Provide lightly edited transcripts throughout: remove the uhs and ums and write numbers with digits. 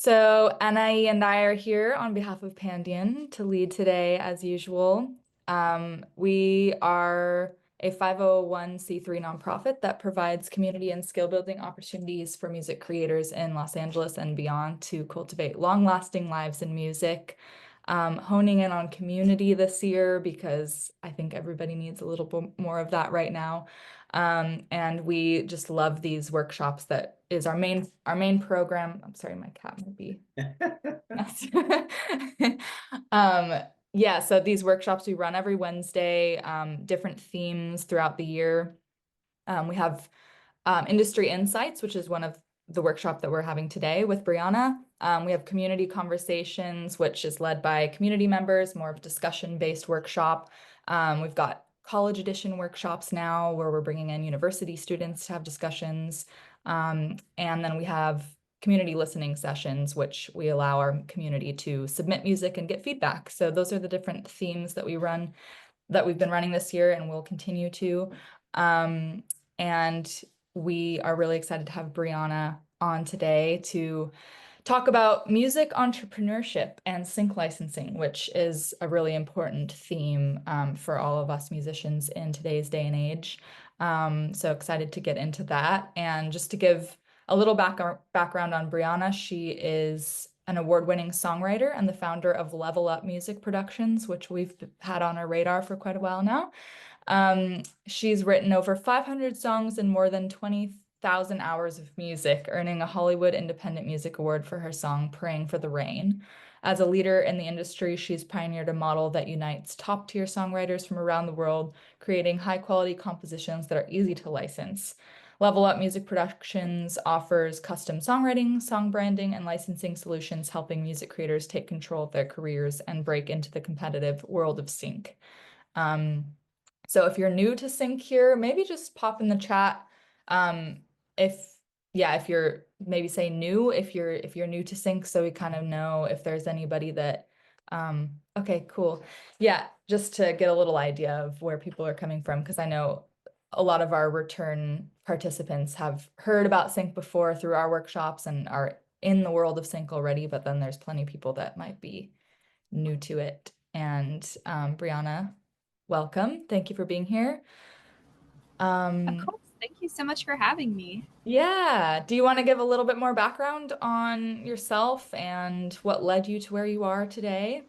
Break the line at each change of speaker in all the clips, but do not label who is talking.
So Anai and I are here on behalf of Pandion to lead today as usual. We are a 501(c)(3) nonprofit that provides community and skill building opportunities for music creators in Los Angeles and beyond to cultivate long-lasting lives in music. Honing in on community this year because I think everybody needs a little bit more of that right now. And we just love these workshops. That is our main program. I'm sorry, my cat might be. Yeah, so these workshops we run every Wednesday, different themes throughout the year. We have Industry Insights, which is one of the workshop that we're having today with Brianna. We have Community Conversations, which is led by community members, more of a discussion-based workshop. We've got college edition workshops now where we're bringing in university students to have discussions. And then we have community listening sessions, which we allow our community to submit music and get feedback. So those are the different themes that we've been running this year and will continue to. And we are really excited to have Brianna on today to talk about music entrepreneurship and sync licensing, which is a really important theme for all of us musicians in today's day and age. So excited to get into that. And just to give a little background on Brianna, she is an award-winning songwriter and the founder of Level Up Music Productions, which we've had on our radar for quite a while now. She's written over 500 songs and more than 20,000 hours of music, earning a Hollywood Independent Music Award for her song Praying for the Rain. As a leader in the industry, she's pioneered a model that unites top-tier songwriters from around the world, creating high-quality compositions that are easy to license. Level Up Music Productions offers custom songwriting, song branding, and licensing solutions, helping music creators take control of their careers and break into the competitive world of sync. So if you're new to sync here, maybe just pop in the chat. If you're maybe say new, if you're new to sync, so we kind of know if there's anybody that, okay, cool. Yeah, just to get a little idea of where people are coming from, because I know a lot of our return participants have heard about sync before through our workshops and are in the world of sync already, but then there's plenty of people that might be new to it. And Brianna, welcome. Thank you for being here.
Of course. Thank you so much for having me.
Yeah. Do you want to give a little bit more background on yourself and what led you to where you are today?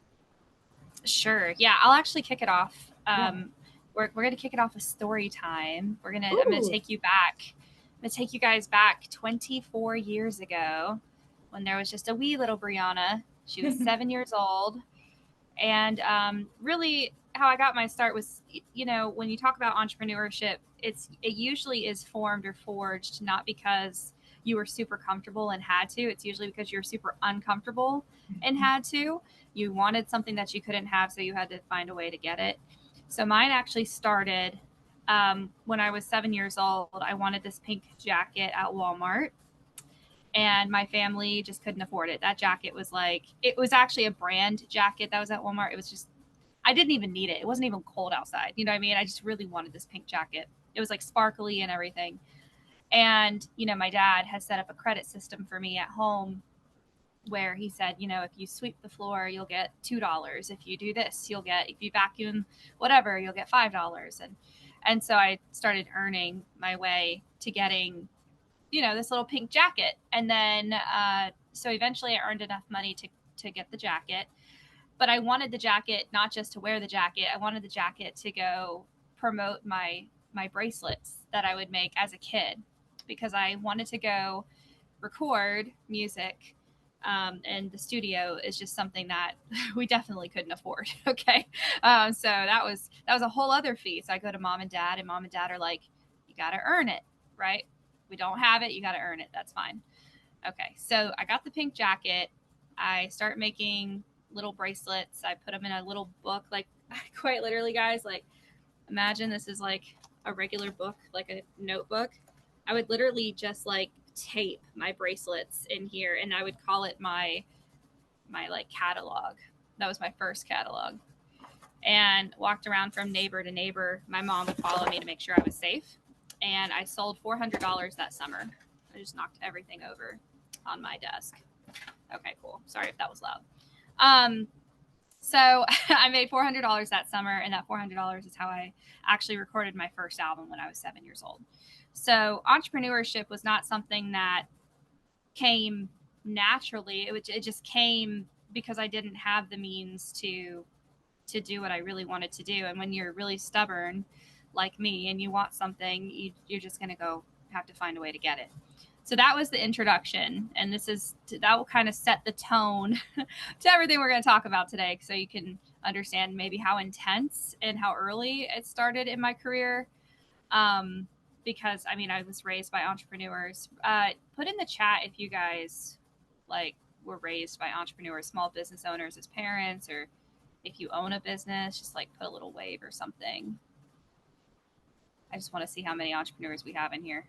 Sure. Yeah, I'll actually kick it off.
Yeah.
We're gonna kick it off with story time. I'm gonna
Ooh.
take you back. I'm gonna take you guys back 24 years ago when there was just a wee little Brianna. She was 7 years old. And really, how I got my start was, when you talk about entrepreneurship, it usually is formed or forged not because you were super comfortable and had to. It's usually because you're super uncomfortable and had to. You wanted something that you couldn't have, so you had to find a way to get it. So mine actually started when I was 7 years old. I wanted this pink jacket at Walmart, and my family just couldn't afford it. That jacket was it was actually a brand jacket that was at Walmart. It was just, I didn't even need it. It wasn't even cold outside. You know what I mean? I just really wanted this pink jacket. It was like sparkly and everything. And, my dad has set up a credit system for me at home where he said, if you sweep the floor, you'll get $2. If you do this, if you vacuum whatever, you'll get $5. And so I started earning my way to getting this little pink jacket. And then, so eventually I earned enough money to get the jacket. But I wanted the jacket not just to wear the jacket. I wanted the jacket to go promote my bracelets that I would make as a kid, because I wanted to go record music. And the studio is just something that we definitely couldn't afford. Okay. So that was a whole other fee. So I go to mom and dad are like, you got to earn it, right? We don't have it. You got to earn it. That's fine. Okay. So I got the pink jacket. I start making little bracelets. I put them in a little book, like quite literally, guys. Like, imagine this is like a regular book, like a notebook. I would literally just like tape my bracelets in here, and I would call it my like catalog. That was my first catalog. And walked around from neighbor to neighbor. My mom would follow me to make sure I was safe. And I sold $400 that summer. I just knocked everything over on my desk. Okay, cool. Sorry if that was loud. So I made $400 that summer, and that $400 is how I actually recorded my first album when I was 7 years old. So entrepreneurship was not something that came naturally. It just came because I didn't have the means to do what I really wanted to do. And when you're really stubborn like me and you want something, you're just going to go have to find a way to get it. So that was the introduction. And that will kind of set the tone to everything we're going to talk about today. So you can understand maybe how intense and how early it started in my career. Because I mean, I was raised by entrepreneurs. Put in the chat if you guys like were raised by entrepreneurs, small business owners as parents, or if you own a business, just like put a little wave or something. I just want to see how many entrepreneurs we have in here.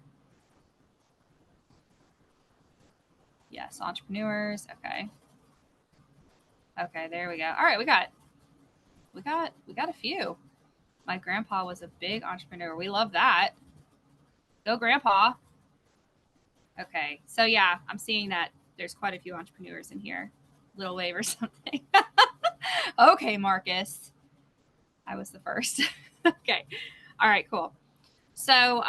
Yes, entrepreneurs. Okay. Okay, there we go. All right, we got a few. My grandpa was a big entrepreneur. We love that. Go grandpa. Okay. So yeah, I'm seeing that there's quite a few entrepreneurs in here. Little wave or something. Okay, Marcus. I was the first. Okay. All right, cool. So,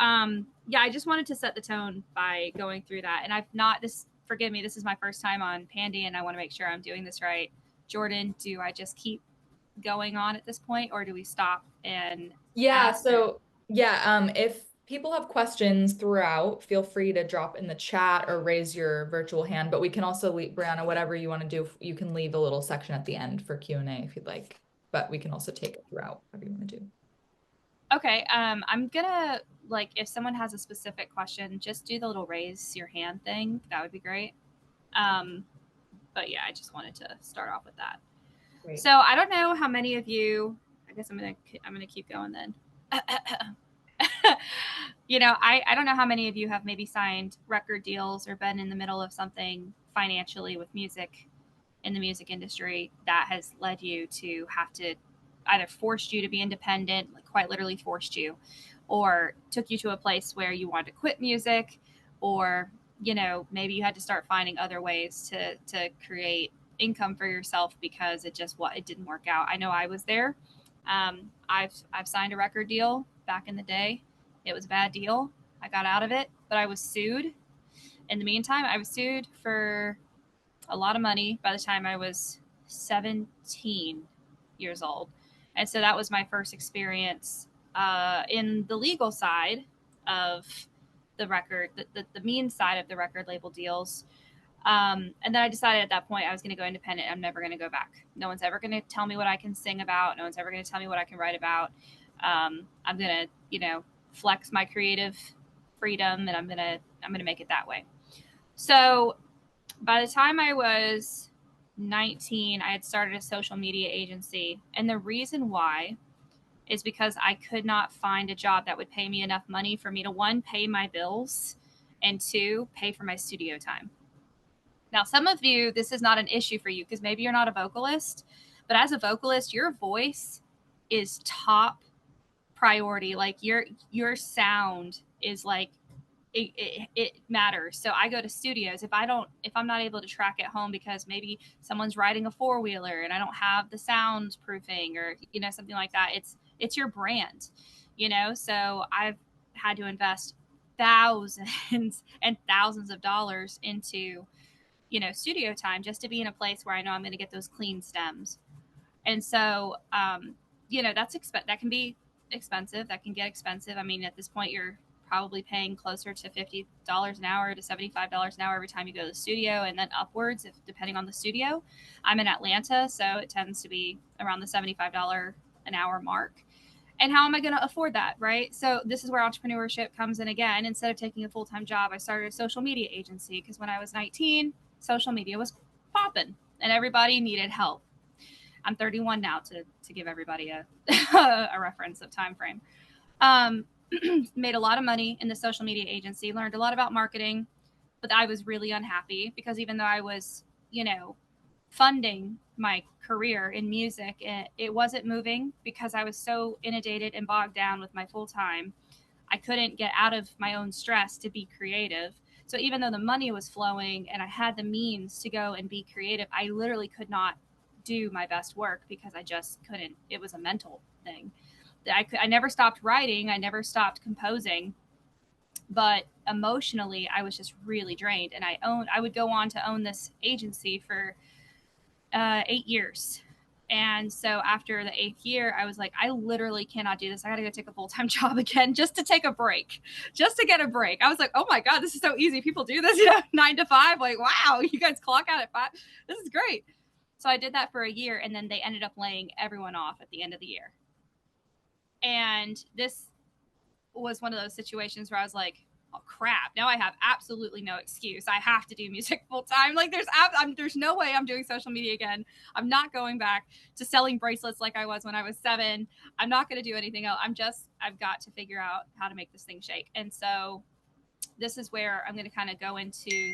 yeah, I just wanted to set the tone by going through that. And forgive me, this is my first time on Pandion, and I want to make sure I'm doing this right. Jordan, do I just keep going on at this point, or do we stop and
Yeah,
ask?
so yeah, if people have questions throughout, feel free to drop in the chat or raise your virtual hand, but we can also leave, Brianna, whatever you want to do, you can leave a little section at the end for Q&A if you'd like, but we can also take it throughout, whatever you want to do.
Okay, I'm gonna, like, if someone has a specific question, just do the little raise your hand thing. That would be great. But yeah, I just wanted to start off with that. Great. So I don't know how many of you, I guess I'm gonna keep going then. You know, I don't know how many of you have maybe signed record deals or been in the middle of something financially with music in the music industry that has led you to have to either forced you to be independent, like quite literally forced you, or took you to a place where you wanted to quit music, or, you know, maybe you had to start finding other ways to create income for yourself because it didn't work out. I know I was there. I've signed a record deal back in the day. It was a bad deal. I got out of it, but I was sued. In the meantime, I was sued for a lot of money by the time I was 17 years old. And so that was my first experience in the legal side of the record, the mean side of the record label deals. And then I decided at that point I was going to go independent. I'm never going to go back. No one's ever going to tell me what I can sing about. No one's ever going to tell me what I can write about. I'm going to, you know, flex my creative freedom, and I'm going to make it that way. So by the time I was 19, I had started a social media agency. And the reason why is because I could not find a job that would pay me enough money for me to, one, pay my bills, and two, pay for my studio time. Now, some of you, this is not an issue for you because maybe you're not a vocalist, but as a vocalist, your voice is top priority. Like your sound is like, it matters. So I go to studios. If I'm not able to track at home because maybe someone's riding a four-wheeler and I don't have the soundproofing or, you know, something like that, it's your brand, you know? So I've had to invest thousands and thousands of dollars into, you know, studio time just to be in a place where I know I'm going to get those clean stems. And so, you know, that can be expensive. That can get expensive. I mean, at this point, you're probably paying closer to $50 an hour to $75 an hour every time you go to the studio, and then upwards, depending on the studio. I'm in Atlanta, so it tends to be around the $75 an hour mark. And how am I going to afford that, right? So this is where entrepreneurship comes in again. Instead of taking a full-time job, I started a social media agency because when I was 19, social media was popping and everybody needed help. I'm 31 now, to give everybody a a reference of time frame. Made a lot of money in the social media agency, learned a lot about marketing, but I was really unhappy because even though I was, you know, funding my career in music, it wasn't moving because I was so inundated and bogged down with my full time. I couldn't get out of my own stress to be creative. So even though the money was flowing and I had the means to go and be creative, I literally could not do my best work because I just couldn't. It was a mental thing. I never stopped writing. I never stopped composing, but emotionally I was just really drained. And I would go on to own this agency for 8 years. And so after the 8th year, I was like, I literally cannot do this. I got to go take a full-time job again just to take a break, just to get a break. I was like, oh my God, this is so easy. People do this, 9 to 5. Like, wow, you guys clock out at 5. This is great. So I did that for a year, and then they ended up laying everyone off at the end of the year. And this was one of those situations where I was like, oh crap, now I have absolutely no excuse. I have to do music full time. Like there's no way I'm doing social media again. I'm not going back to selling bracelets like I was when I was 7. I'm not going to do anything else. I've got to figure out how to make this thing shake. And so this is where I'm going to kind of go into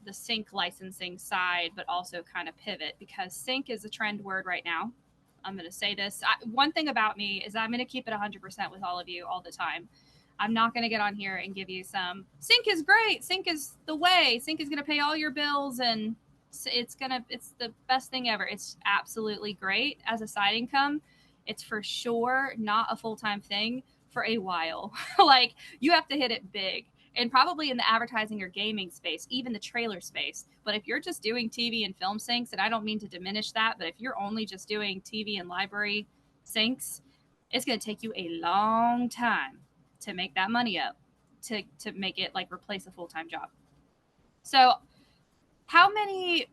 the sync licensing side, but also kind of pivot, because sync is a trend word right now. I'm going to say this. One thing about me is I'm going to keep it 100% with all of you all the time. I'm not going to get on here and give you some sync is great. Sync is the way. Sync is going to pay all your bills and it's the best thing ever. It's absolutely great as a side income. It's for sure not a full-time thing for a while. Like you have to hit it big. And probably in the advertising or gaming space, even the trailer space. But if you're just doing TV and film syncs, and I don't mean to diminish that, but if you're only just doing TV and library syncs, it's going to take you a long time to make that money up, to make it like replace a full-time job. So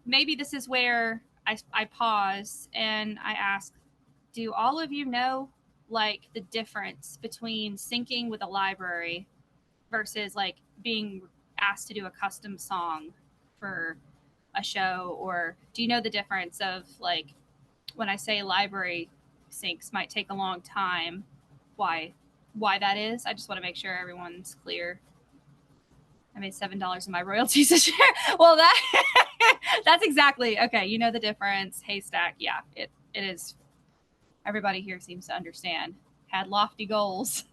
maybe this is where I pause and I ask, do all of you know like the difference between syncing with a library versus like being asked to do a custom song for a show? Or do you know the difference of like when I say library syncs might take a long time, why that is? I just want to make sure everyone's clear. I made $7 in my royalties this year. Well, that's exactly okay. You know the difference. Haystack, yeah, it is. Everybody here seems to understand. Had lofty goals.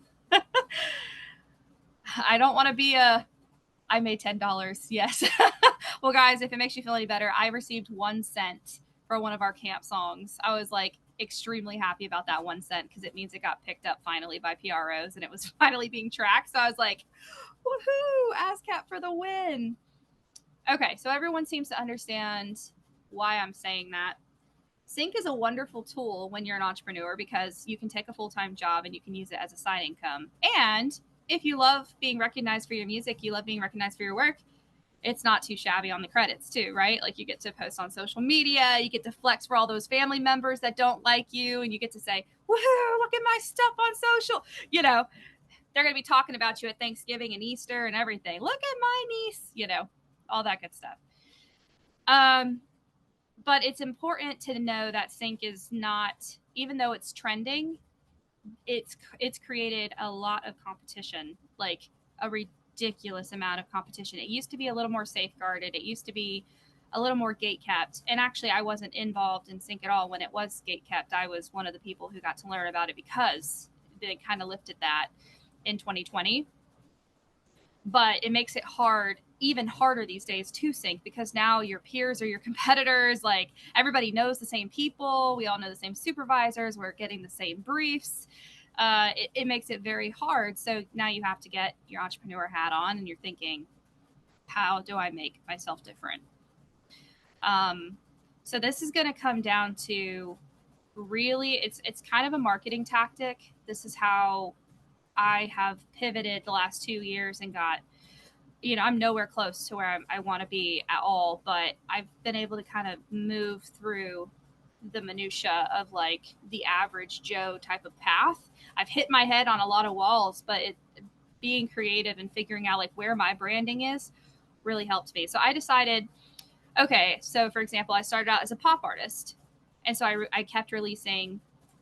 I don't want to be I made $10. Yes. Well, guys, if it makes you feel any better, I received 1 cent for one of our camp songs. I was like extremely happy about that 1 cent because it means it got picked up finally by PROs and it was finally being tracked. So I was like, woohoo, ASCAP for the win. Okay, so everyone seems to understand why I'm saying that. Sync is a wonderful tool when you're an entrepreneur because you can take a full-time job and you can use it as a side income. And if you love being recognized for your music, you love being recognized for your work, it's not too shabby on the credits too, right? Like you get to post on social media, you get to flex for all those family members that don't like you, and you get to say, woohoo, look at my stuff on social. They're going to be talking about you at Thanksgiving and Easter and everything. Look at my niece, all that good stuff. But it's important to know that sync is not, even though it's trending, it's created a lot of competition, like a ridiculous amount of competition. It used to be a little more safeguarded. It used to be a little more gate kept. And actually, I wasn't involved in sync at all when it was gate kept. I was one of the people who got to learn about it because they kind of lifted that in 2020. But it makes it even harder these days to sync because now your peers are your competitors. Like everybody knows the same people. We all know the same supervisors. We're getting the same briefs. It makes it very hard. So now you have to get your entrepreneur hat on and you're thinking, how do I make myself different? So this is going to come down to really, it's kind of a marketing tactic. This is how I have pivoted the last 2 years and got, I'm nowhere close to where I want to be at all, but I've been able to kind of move through the minutia of like the average Joe type of path. I've hit my head on a lot of walls, but being creative and figuring out like where my branding is really helped me. So I decided, okay, so for example, I started out as a pop artist. And so I kept releasing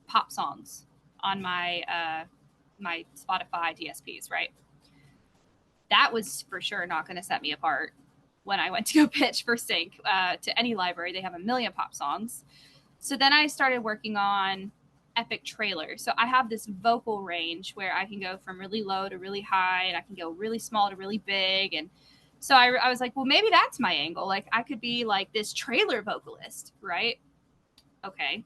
pop songs on my Spotify DSPs, right? That was for sure not going to set me apart when I went to go pitch for sync to any library. They have a million pop songs. So then I started working on epic trailer. So I have this vocal range where I can go from really low to really high, and I can go really small to really big. And so I was like, well, maybe that's my angle. Like I could be like this trailer vocalist, right? Okay.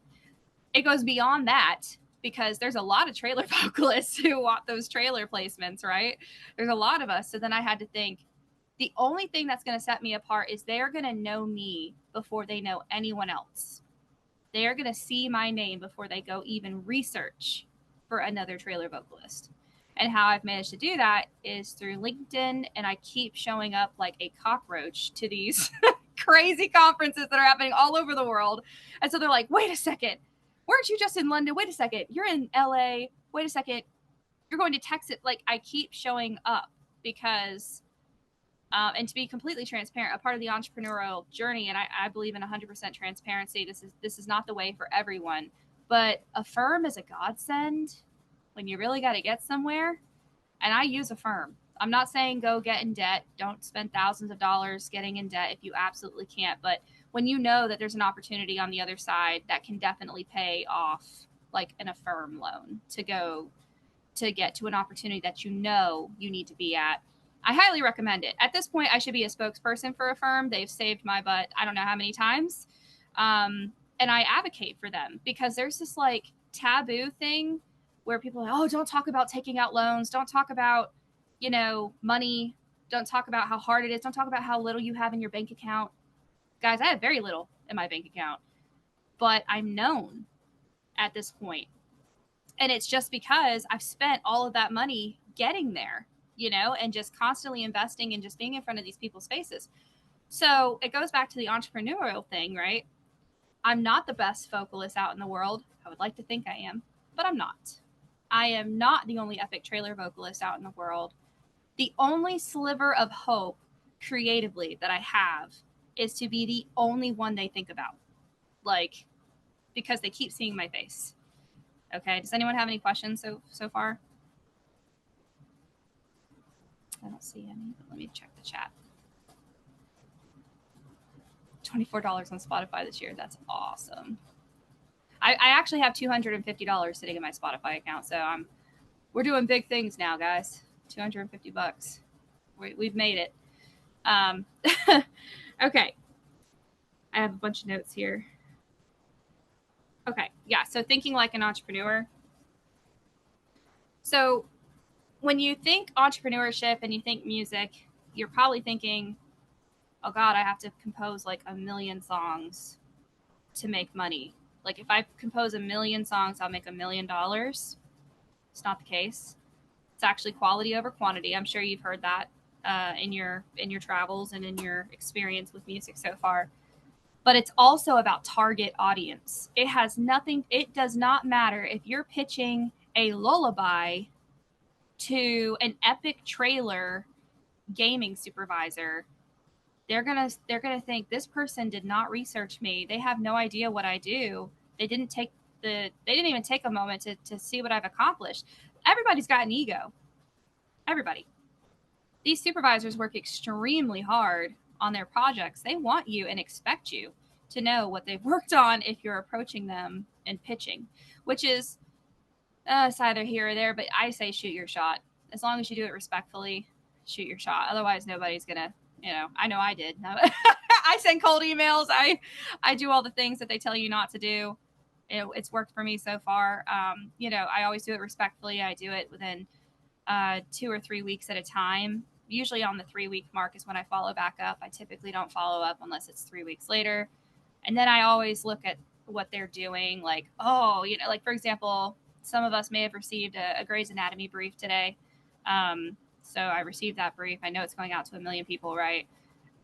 It goes beyond that because there's a lot of trailer vocalists who want those trailer placements, right? There's a lot of us. So then I had to think, the only thing that's going to set me apart is they're going to know me before they know anyone else. They are going to see my name before they go even research for another trailer vocalist. And how I've managed to do that is through LinkedIn, and I keep showing up like a cockroach to these crazy conferences that are happening all over the world. And so they're like, wait a second, weren't you just in London? Wait a second, you're in LA. Wait a second, you're going to Texas. Like I keep showing up because and to be completely transparent, a part of the entrepreneurial journey, and I believe in 100% transparency. This is not the way for everyone, but a firm is a godsend when you really got to get somewhere. And I use a firm. I'm not saying go get in debt. Don't spend thousands of dollars getting in debt if you absolutely can't. But when you know that there's an opportunity on the other side that can definitely pay off, like an Affirm loan, to go to get to an opportunity that you know you need to be at, I highly recommend it. At this point, I should be a spokesperson for Affirm. They've saved my butt I don't know how many times. And I advocate for them because there's this like taboo thing where people are like, oh, don't talk about taking out loans. Don't talk about, money. Don't talk about how hard it is. Don't talk about how little you have in your bank account. Guys, I have very little in my bank account, but I'm known at this point. And it's just because I've spent all of that money getting there, and just constantly investing and just being in front of these people's faces. So it goes back to the entrepreneurial thing, right? I'm not the best vocalist out in the world. I would like to think I am, but I'm not. I am not the only epic trailer vocalist out in the world. The only sliver of hope creatively that I have is to be the only one they think about. Like, because they keep seeing my face. Okay. Does anyone have any questions so far? I don't see any, but let me check the chat. $24 on Spotify this year. That's awesome. I actually have $250 sitting in my Spotify account. So we're doing big things now, guys. $250. We've made it. Okay. I have a bunch of notes here. Okay. Yeah. So thinking like an entrepreneur. So when you think entrepreneurship and you think music, you're probably thinking, oh God, I have to compose like 1 million songs to make money. Like if I compose 1 million songs, I'll make $1 million. It's not the case. It's actually quality over quantity. I'm sure you've heard that in your travels and in your experience with music so far. But it's also about target audience. It does not matter if you're pitching a lullaby to an epic trailer gaming supervisor. They're gonna think this person did not research me. They have no idea what I do. They didn't even take a moment to see what I've accomplished. Everybody's got an ego. Everybody. These supervisors work extremely hard on their projects. They want you and expect you to know what they've worked on if you're approaching them and pitching, which is it's either here or there, but I say shoot your shot. As long as you do it respectfully, shoot your shot. Otherwise, nobody's going to, I know I did. I send cold emails. I do all the things that they tell you not to do. It's worked for me so far. I always do it respectfully. I do it within 2 or 3 weeks at a time. Usually on the 3-week mark is when I follow back up. I typically don't follow up unless it's 3 weeks later. And then I always look at what they're doing. Like, like for example, some of us may have received a Grey's Anatomy brief today. So I received that brief. I know it's going out to 1 million people, right?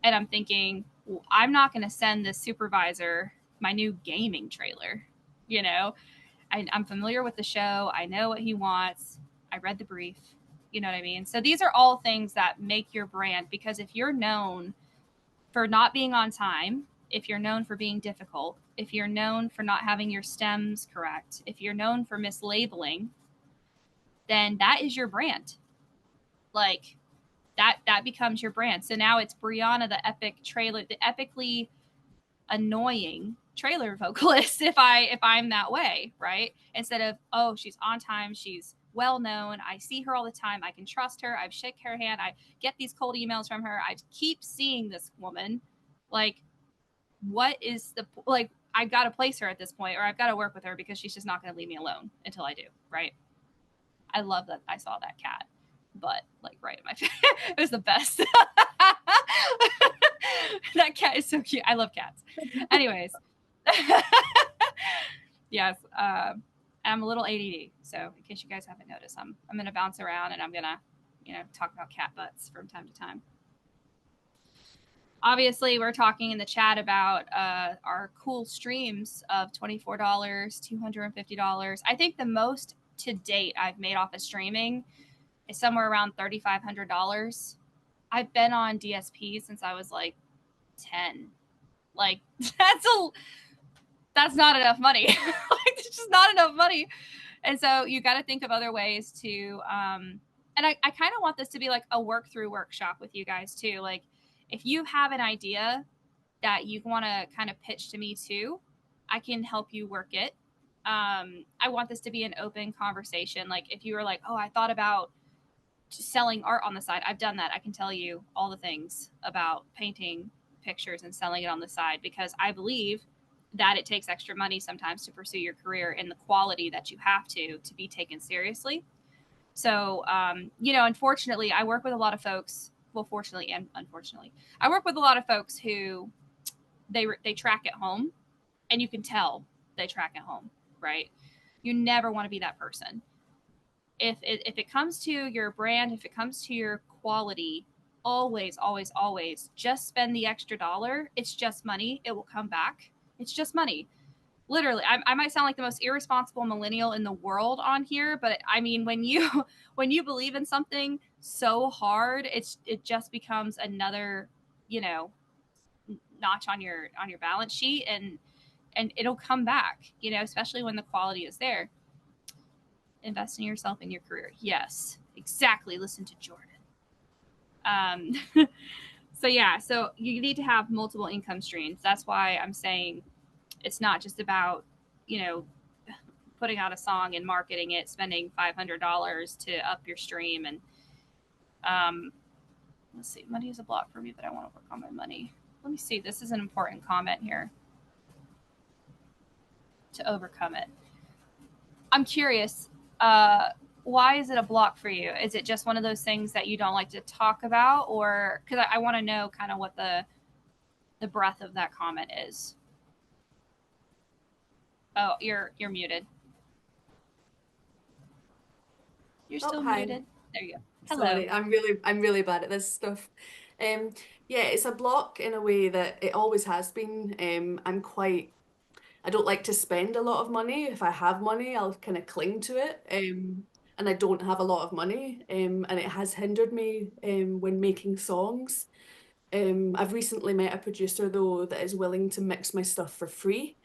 And I'm thinking, well, I'm not going to send this supervisor my new gaming trailer. I'm familiar with the show. I know what he wants. I read the brief. You know what I mean? So these are all things that make your brand, because if you're known for not being on time, if you're known for being difficult, if you're known for not having your stems correct, if you're known for mislabeling, then that is your brand. Like that becomes your brand. So now it's Brianna, the epic trailer, the epically annoying trailer vocalist if I'm that way, right? Instead of, oh, she's on time, she's well known, I see her all the time, I can trust her, I've shook her hand, I get these cold emails from her, I keep seeing this woman. Like, what is the, like, I've got to place her at this point, or I've got to work with her because she's just not going to leave me alone until I do, right? I love that I saw that cat, but like right in my face. It was the best. That cat is so cute. I love cats. Anyways, yes, I'm a little ADD. So in case you guys haven't noticed, I'm gonna bounce around and I'm gonna, talk about cat butts from time to time. Obviously, we're talking in the chat about our cool streams of $24, $250. I think the most to date I've made off of streaming is somewhere around $3,500. I've been on DSP since I was like 10. Like, that's not enough money. Like, it's just not enough money. And so you got to think of other ways to, and I kind of want this to be like a work through workshop with you guys too. Like, if you have an idea that you want to kind of pitch to me too, I can help you work it. I want this to be an open conversation. Like, if you were like, oh, I thought about selling art on the side, I've done that. I can tell you all the things about painting pictures and selling it on the side, because I believe that it takes extra money sometimes to pursue your career in the quality that you have to be taken seriously. So, unfortunately, I work with a lot of folks. Well, fortunately and unfortunately, I work with a lot of folks who they track at home, and you can tell they track at home, right? You never want to be that person. If it comes to your brand, if it comes to your quality, always, always, always just spend the extra dollar. It's just money. It will come back. It's just money. Literally, I might sound like the most irresponsible millennial in the world on here, but I mean, when you believe in something so hard, it just becomes another, notch on your balance sheet, and it'll come back, especially when the quality is there. Invest in yourself and your career. Yes, exactly. Listen to Jordan. So yeah, so you need to have multiple income streams. That's why I'm saying it's not just about, putting out a song and marketing it, spending $500 to up your stream. And let's see, money is a block for me, but I want to work on my money. Let me see. This is an important comment here. To overcome it. I'm curious. Why is it a block for you? Is it just one of those things that you don't like to talk about, or because I want to know kind of what the breadth of that comment is? Oh, you're muted. You're still muted. There you go. Hello.
Sorry, I'm really bad at this stuff. Yeah, it's a block in a way that it always has been. I don't like to spend a lot of money. If I have money, I'll kind of cling to it. And I don't have a lot of money. And it has hindered me when making songs. I've recently met a producer though that is willing to mix my stuff for free.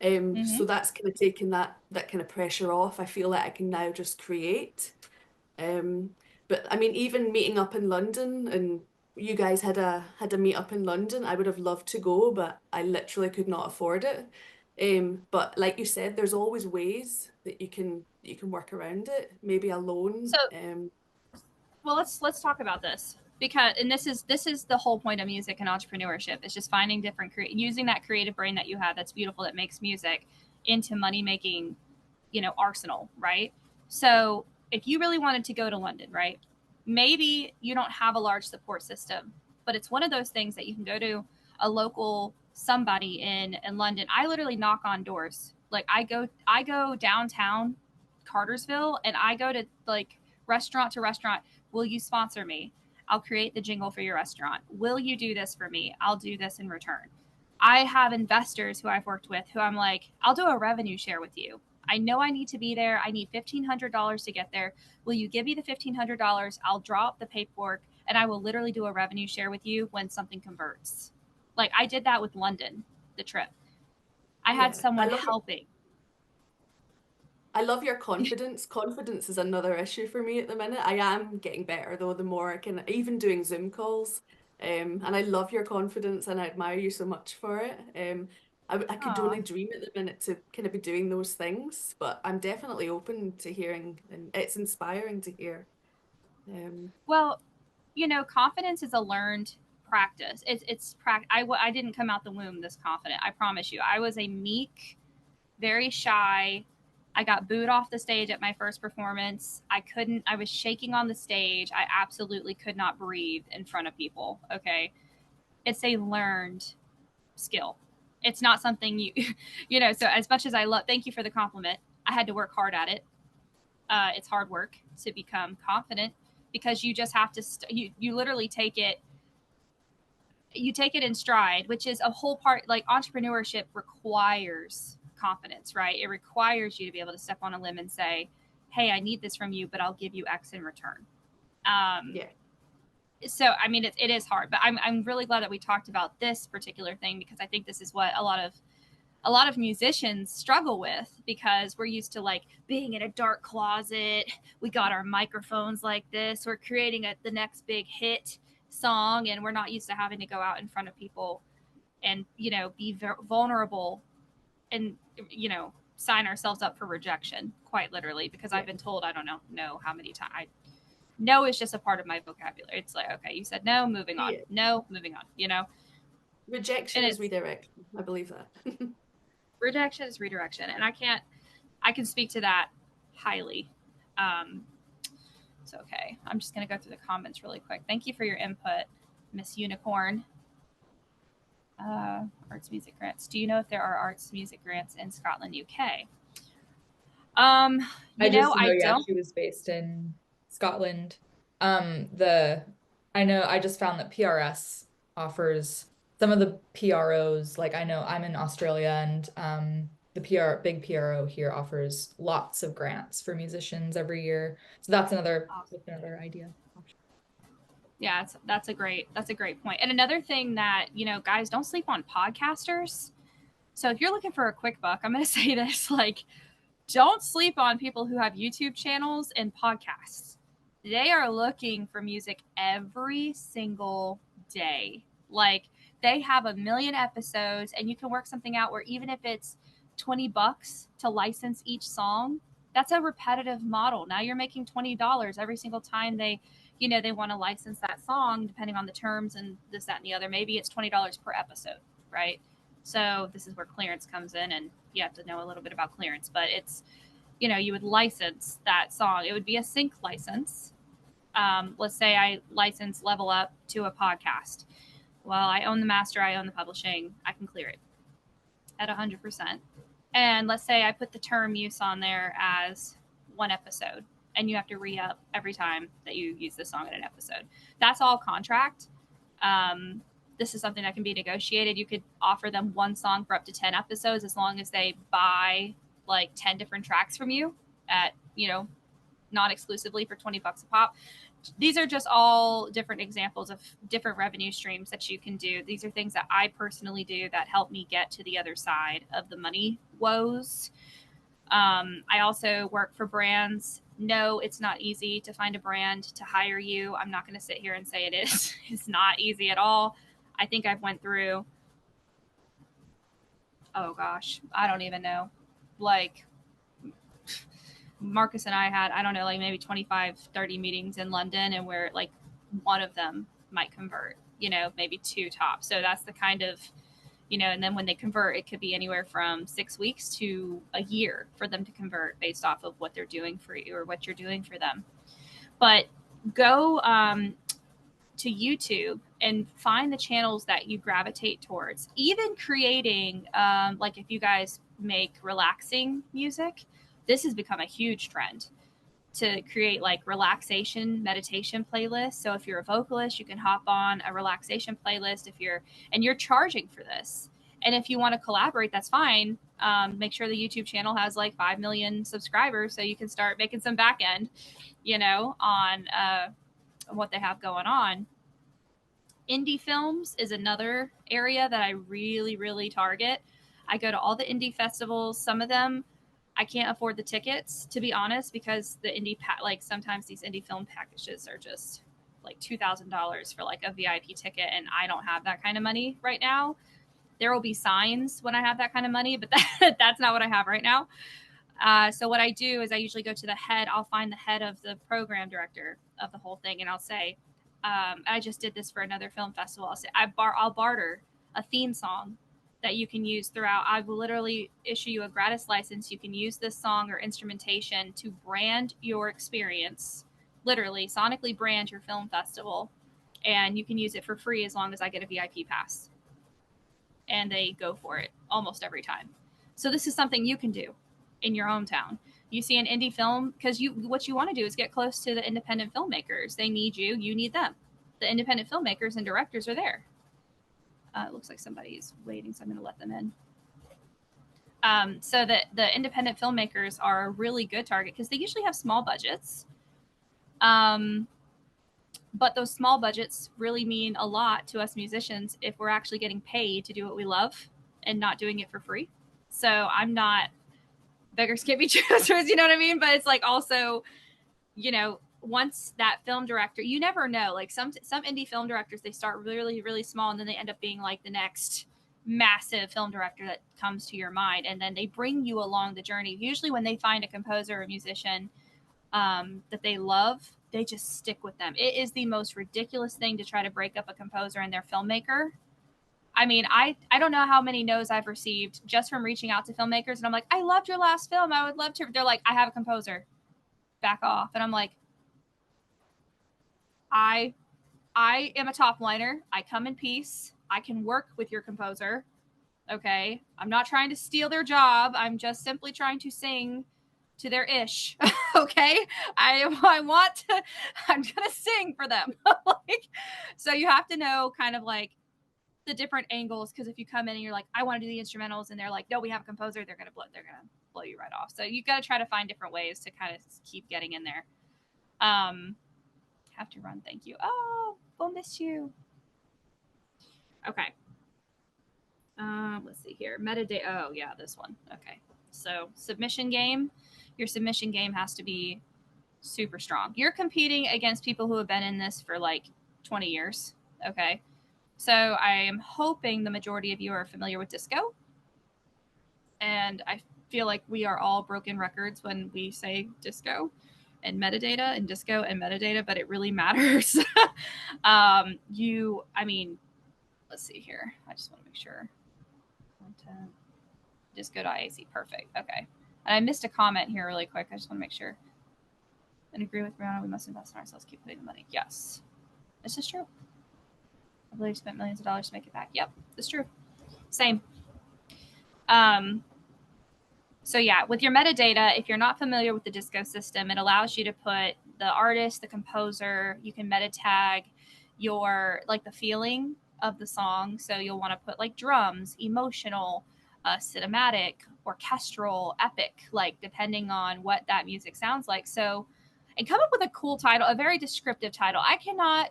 So that's kind of taken that kind of pressure off. I feel that I can now just create. But I mean, even meeting up in London, and you guys had a meet up in London, I would have loved to go, but I literally could not afford it. But like you said, there's always ways that you can work around it. Maybe a loan.
So, well, let's talk about this, because, and this is the whole point of music and entrepreneurship. It's just finding different using that creative brain that you have that's beautiful, that makes music, into money making, arsenal, right? So if you really wanted to go to London, right? Maybe you don't have a large support system, but it's one of those things that you can go to a local somebody in London. I literally knock on doors. Like, I go downtown Cartersville, and I go to like restaurant to restaurant. Will you sponsor me? I'll create the jingle for your restaurant. Will you do this for me? I'll do this in return. I have investors who I've worked with who I'm like, I'll do a revenue share with you. I know I need to be there. I need $1,500 to get there. Will you give me the $1,500? I'll draw up the paperwork, and I will literally do a revenue share with you when something converts. Like, I did that with London, the trip. I had someone helping.
I love your confidence. Confidence is another issue for me at the minute. I am getting better though, the more I can, even doing Zoom calls. And I love your confidence and I admire you so much for it. I could
Oh,
only dream at the minute to kind of be doing those things, but I'm definitely open to hearing, and it's inspiring to hear.
well, confidence is a learned practice. I didn't come out the womb this confident. I promise you. I was a meek, very shy. I got booed off the stage at my first performance. I was shaking on the stage. I absolutely could not breathe in front of people. Okay. It's a learned skill. It's not something so as much as thank you for the compliment. I had to work hard at it. It's hard work to become confident because you just have to, you literally take it in stride, which is a whole part. Like, entrepreneurship requires confidence, right? It requires you to be able to step on a limb and say, hey, I need this from you, but I'll give you X in return.
Yeah.
So I mean, it is hard, but I'm really glad that we talked about this particular thing, because I think this is what a lot of musicians struggle with, because we're used to like being in a dark closet. We got our microphones like this. We're creating the next big hit song, and we're not used to having to go out in front of people and be vulnerable and sign ourselves up for rejection, quite literally, because
Yeah.
I've been told, I don't know how many times. No is just a part of my vocabulary. It's like, okay, you said no, moving on.
Yeah.
No, moving on.
Rejection
And
is
it's
redirection. I believe that.
rejection is redirection, and I can speak to that highly. Um, so okay, I'm just gonna go through the comments really quick. Thank you for your input, Miss Unicorn. Arts music grants. Do you know if there are arts music grants in Scotland, UK?
I just know,
I
yeah,
don't.
she was based in Scotland. The I know I just found that PRS offers some of the PROs, like I know I'm in Australia and the big PRO here offers lots of grants for musicians every year. So that's another idea.
Yeah, that's a great point. And another thing that guys, don't sleep on podcasters. So if you're looking for a quick buck, I'm going to say this: like, don't sleep on people who have YouTube channels and podcasts. They are looking for music every single day. Like, they have a million episodes, and you can work something out where even if it's $20 to license each song, that's a repetitive model. Now you're making $20 every single time they want to license that song, depending on the terms and this, that, and the other. Maybe it's $20 per episode, right? So this is where clearance comes in, and you have to know a little bit about clearance. But it's, you would license that song. It would be a sync license. Let's say I license Level Up to a podcast. Well, I own the master, I own the publishing, I can clear it at 100%. And let's say I put the term use on there as one episode, and you have to re-up every time that you use the song in an episode. That's all contract. This is something that can be negotiated. You could offer them one song for up to 10 episodes, as long as they buy like 10 different tracks from you at, not exclusively for $20 a pop. These are just all different examples of different revenue streams that you can do. These are things that I personally do that help me get to the other side of the money woes. I also work for brands. No, it's not easy to find a brand to hire you. I'm not going to sit here and say it is. It's not easy at all. I think I've went through, oh gosh, I don't even know. Like, Marcus and I had, I don't know, like maybe 25, 30 meetings in London, and where like one of them might convert, maybe two tops. So that's the kind of, and then when they convert, it could be anywhere from 6 weeks to a year for them to convert, based off of what they're doing for you or what you're doing for them. But go to YouTube and find the channels that you gravitate towards. Even creating, like if you guys make relaxing music, this has become a huge trend to create like relaxation meditation playlists. So if you're a vocalist, you can hop on a relaxation playlist and you're charging for this. And if you want to collaborate, that's fine. Make sure the YouTube channel has like 5 million subscribers, so you can start making some back end, on what they have going on. Indie films is another area that I really, really target. I go to all the indie festivals. Some of them I can't afford the tickets, to be honest, because the sometimes these indie film packages are just like $2,000 for like a VIP ticket, and I don't have that kind of money right now. There will be signs when I have that kind of money, but that's not what I have right now. So what I do is I usually go to the head. I'll find the head of the program director of the whole thing, and I'll say, I just did this for another film festival. I'll say, I'll barter a theme song that you can use throughout. I will literally issue you a gratis license. You can use this song or instrumentation to brand your experience, literally sonically brand your film festival, and you can use it for free as long as I get a VIP pass. And they go for it almost every time. So this is something you can do in your hometown. You see an indie film, because what you want to do is get close to the independent filmmakers. They need you. You need them. The independent filmmakers and directors are there. It looks like somebody's waiting, so I'm going to let them in. So the independent filmmakers are a really good target because they usually have small budgets. But those small budgets really mean a lot to us musicians if we're actually getting paid to do what we love and not doing it for free. So I'm not beggars can't be choosers, you know what I mean? But it's like also, you know, once that film director, you never know, like some indie film directors, they start really, really small and then they end up being like the next massive film director that comes to your mind. And then they bring you along the journey. Usually when they find a composer or musician that they love, they just stick with them. It is the most ridiculous thing to try to break up a composer and their filmmaker. I mean, I don't know how many no's I've received just from reaching out to filmmakers. And I'm like, I loved your last film. I would love to. They're like, I have a composer. Back off. And I'm like, I am a top liner. I come in peace. I can work with your composer. Okay. I'm not trying to steal their job. I'm just simply trying to sing to their ish. Okay. I'm going to sing for them. Like, so you have to know kind of like the different angles. Cause if you come in and you're like, I want to do the instrumentals and they're like, no, we have a composer. They're going to blow you right off. So you got to try to find different ways to kind of keep getting in there. Have to run. Thank you. Oh, we'll miss you. Okay. Let's see here. Metadata. Oh yeah, this one. Okay. So submission game. Your submission game has to be super strong. You're competing against people who have been in this for like 20 years. Okay. So I am hoping the majority of you are familiar with disco. And I feel like we are all broken records when we say disco and metadata and disco and metadata, but it really matters. Let's see here. I just want to make sure. Content. Disco.ac. Perfect. Okay. And I missed a comment here really quick. I just want to make sure. And agree with Brianna, we must invest in ourselves, keep putting the money. Yes. This is true. I believe you spent millions of dollars to make it back. Yep, it's true. Same. So yeah, with your metadata, if you're not familiar with the disco system, it allows you to put the artist, the composer, you can meta tag your, like the feeling of the song. So you'll want to put like drums, emotional, cinematic, orchestral, epic, like depending on what that music sounds like. So, and come up with a cool title, a very descriptive title. I cannot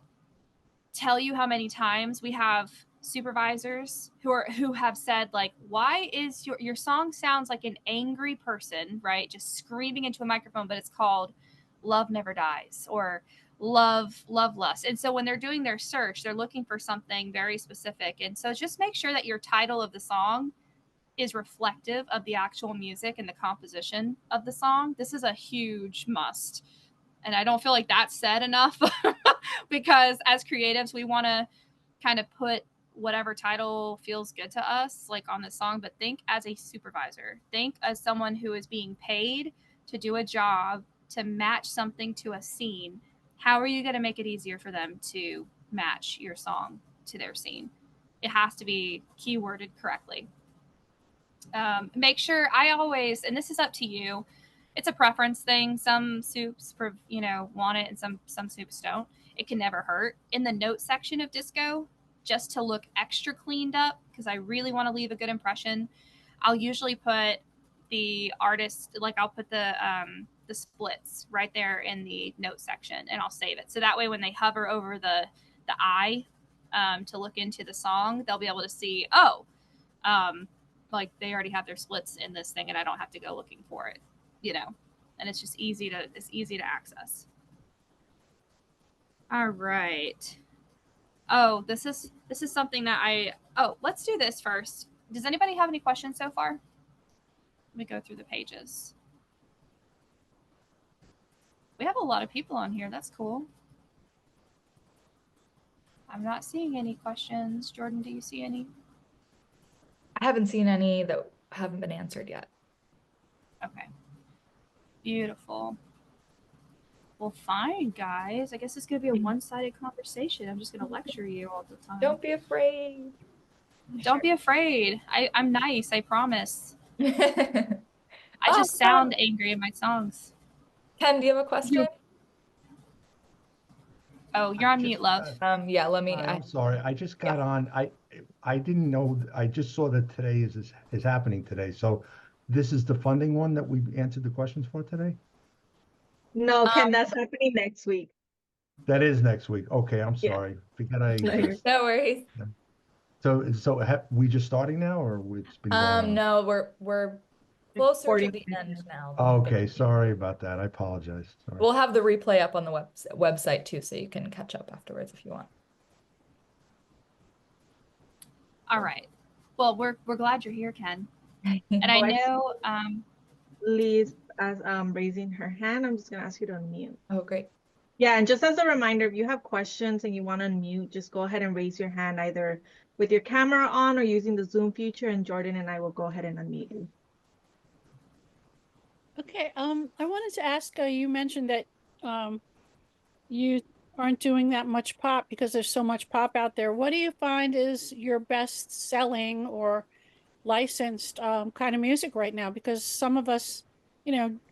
tell you how many times we have supervisors who have said like, why is your song sounds like an angry person, right? Just screaming into a microphone, but it's called Love Never Dies or Love Lust. And so when they're doing their search, they're looking for something very specific. And so just make sure that your title of the song is reflective of the actual music and the composition of the song. This is a huge must. And I don't feel like that's said enough because as creatives, we want to kind of put whatever title feels good to us, like on the song, but think as a supervisor, think as someone who is being paid to do a job to match something to a scene. How are you going to make it easier for them to match your song to their scene? It has to be keyworded correctly. Make sure and this is up to you, it's a preference thing. Some soups, want it and some soups don't. It can never hurt. In the note section of disco, just to look extra cleaned up, because I really want to leave a good impression, I'll usually put the artist, like I'll put the splits right there in the note section and I'll save it. So that way when they hover over the eye to look into the song, they'll be able to see, like they already have their splits in this thing and I don't have to go looking for it, and it's just easy to access. All right. Oh, this is something that let's do this first. Does anybody have any questions so far? Let me go through the pages. We have a lot of people on here. That's cool. I'm not seeing any questions. Jordan, do you see any?
I haven't seen any that haven't been answered yet.
Okay. Beautiful. Well, fine, guys. I guess it's going to be a one-sided conversation. I'm just going to lecture you all the time.
Don't be afraid.
Don't be afraid. I'm nice. I promise. I
Oh,
just sound angry in my songs.
Ken, do you have a question?
Oh, you're on mute, love.
Yeah, let me.
I'm sorry. I just got on. I didn't know. I just saw that today is happening today. So this is the funding one that we answered the questions for today?
No, Ken, that's happening next week.
That is next week. Okay, I'm
Yeah.
sorry. Forget I
No, you're-
No worries.
So we just starting now, or it's been going on?
No, we're closer to
40
the end now.
Okay, sorry about that. I apologize. Sorry.
We'll have the replay up on the website too, so you can catch up afterwards if you want.
All right. Well, we're glad you're here, Ken. And I know
Liz as raising her hand. I'm just gonna ask you to unmute.
Oh, great.
Yeah, and just as a reminder, if you have questions and you want to unmute, just go ahead and raise your hand either with your camera on or using the Zoom feature, and Jordan and I will go ahead and unmute you.
Okay, I wanted to ask, you mentioned that you aren't doing that much pop because there's so much pop out there. What do you find is your best selling or licensed kind of music right now? Because some of us,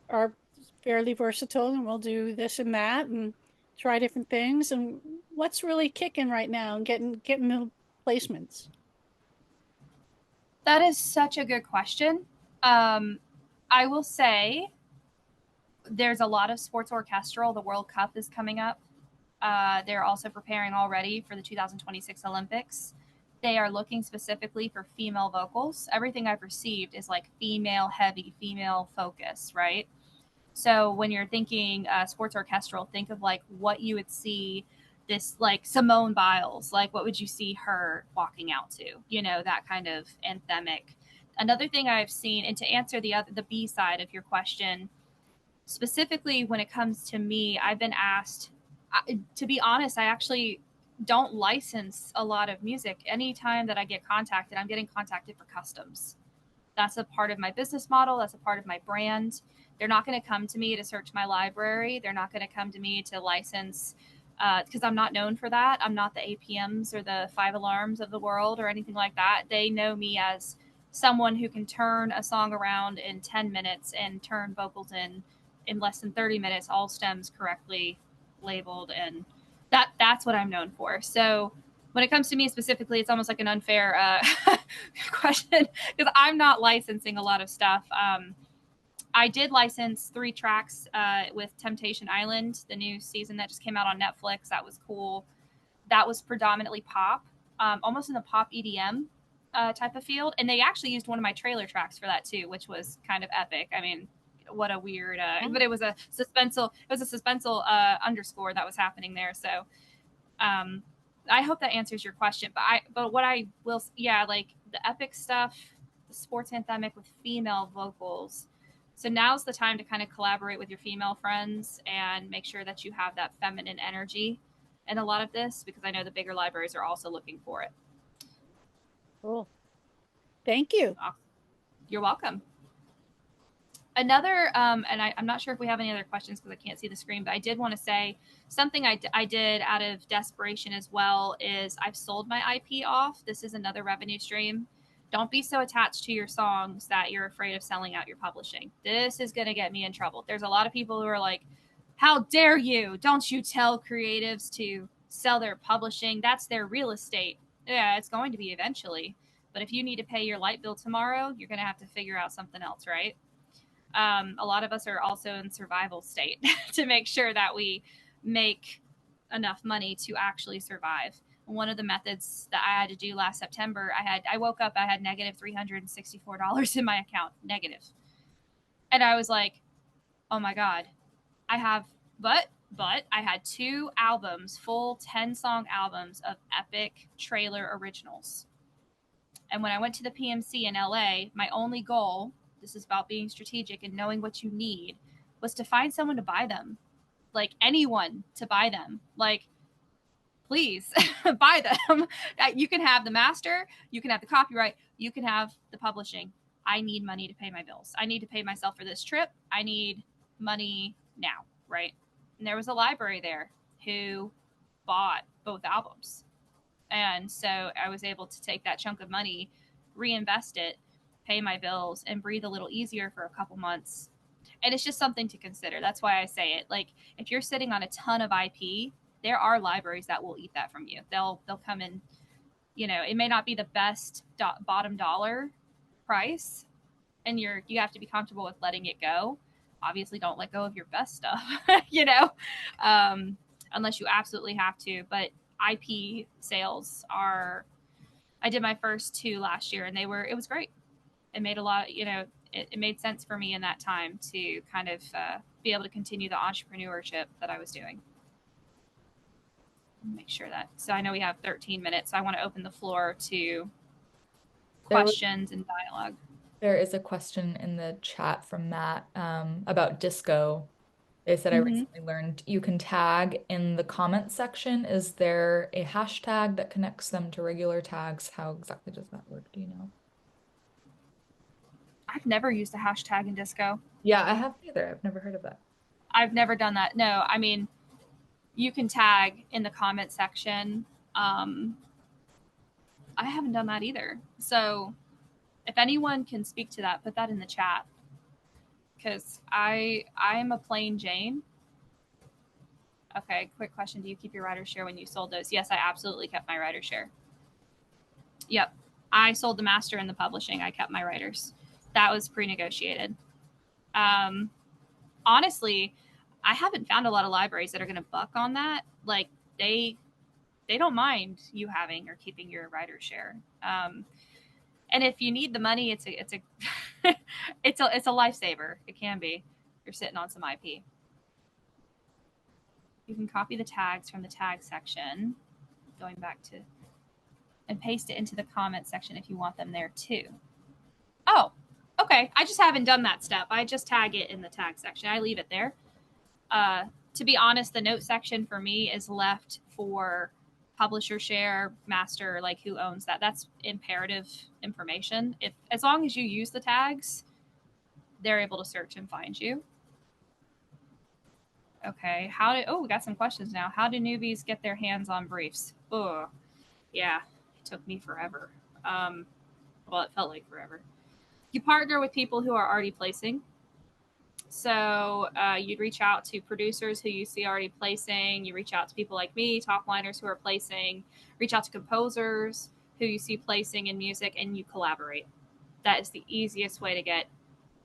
are fairly versatile and we'll do this and that and try different things. And what's really kicking right now and getting the placements?
that is such a good question. I will say there's a lot of sports orchestral. The World Cup is coming up. They're also preparing already for the 2026 Olympics. They are looking specifically for female vocals. Everything I've received is like female heavy, female focus, right? So when you're thinking sports orchestral, think of like what you would see this like Simone Biles, like what would you see her walking out to, that kind of anthemic. Another thing I've seen, and to answer the B side of your question, specifically when it comes to me, I've been asked, to be honest, I actually don't license a lot of music. Anytime that I get contacted, I'm getting contacted for customs. That's a part of my business model. That's a part of my brand. They're not going to come to me to search my library. They're not going to come to me to license because I'm not known for that. I'm not the APMs or the 5 Alarms of the world or anything like that. They know me as someone who can turn a song around in 10 minutes and turn vocals in less than 30 minutes, all stems correctly labeled. And that's what I'm known for. So when it comes to me specifically, it's almost like an unfair question because I'm not licensing a lot of stuff. I did license 3 tracks with Temptation Island, the new season that just came out on Netflix. That was cool. That was predominantly pop, almost in the pop EDM type of field. And they actually used one of my trailer tracks for that too, which was kind of epic. I mean, what a weird, but it was a suspenseful, underscore that was happening there. So I hope that answers your question. But what I will, like the epic stuff, the sports anthemic with female vocals. So now's the time to kind of collaborate with your female friends and make sure that you have that feminine energy in a lot of this, because I know the bigger libraries are also looking for it.
Cool. Thank you.
You're welcome. Another, and I'm not sure if we have any other questions because I can't see the screen, but I did want to say something I did out of desperation as well is I've sold my IP off. This is another revenue stream. Don't be so attached to your songs that you're afraid of selling out your publishing. This is going to get me in trouble. There's a lot of people who are like, how dare you? Don't you tell creatives to sell their publishing? That's their real estate. Yeah, it's going to be eventually. But if you need to pay your light bill tomorrow, you're going to have to figure out something else, right? A lot of us are also in survival state to make sure that we make enough money to actually survive. One of the methods that I had to do last September, I woke up, I had negative $364 in my account, negative. And I was like, oh my God, I have, but But I had 2 albums, full 10-song albums of epic trailer originals. And when I went to the PMC in LA, my only goal, this is about being strategic and knowing what you need, was to find someone to buy them. Like anyone to buy them. Like, please buy them. You can have the master, you can have the copyright, you can have the publishing. I need money to pay my bills. I need to pay myself for this trip. I need money now, right? And there was a library there who bought both albums. And so I was able to take that chunk of money, reinvest it, pay my bills, and breathe a little easier for a couple months. And it's just something to consider. That's why I say it. Like, if you're sitting on a ton of IP, there are libraries that will eat that from you. They'll come in, you know, it may not be the best bottom dollar price, and you have to be comfortable with letting it go. Obviously, don't let go of your best stuff, you know, unless you absolutely have to. But IP sales are, I did my first 2 last year, and it was great. It made a lot, you know, it made sense for me in that time to kind of be able to continue the entrepreneurship that I was doing. Make sure that, so I know we have 13 minutes. So I want to open the floor to questions and dialogue.
There is a question in the chat from Matt about disco. They said, I recently learned you can tag in the comments section. Is there a hashtag that connects them to regular tags? How exactly does that work? Do you know?
I've never used a hashtag in disco.
Yeah, I haven't either. I've never heard of that.
I've never done that. No, I mean, you can tag in the comment section. I haven't done that either. So if anyone can speak to that, put that in the chat. Because I'm a plain Jane. Okay, quick question. Do you keep your writer share when you sold those? Yes, I absolutely kept my writer share. Yep. I sold the master and the publishing. I kept my writers. That was pre-negotiated. Honestly, I haven't found a lot of libraries that are going to buck on that. Like, they don't mind you having or keeping your writer share. And if you need the money, it's a it's a lifesaver. It can be. You're sitting on some IP. You can copy the tags from the tag section, going back to, and paste it into the comment section if you want them there too. Oh, okay. I just haven't done that step. I just tag it in the tag section. I leave it there. To be honest, the note section for me is left for publisher share, master, like who owns that. That's imperative information. As long as you use the tags, they're able to search and find you. Okay, we got some questions now. How do newbies get their hands on briefs? Oh, yeah, it took me forever. Well, it felt like forever. You partner with people who are already placing. So you'd reach out to producers who you see already placing. You reach out to people like me, top liners who are placing. Reach out to composers who you see placing in music, and you collaborate. That is the easiest way to get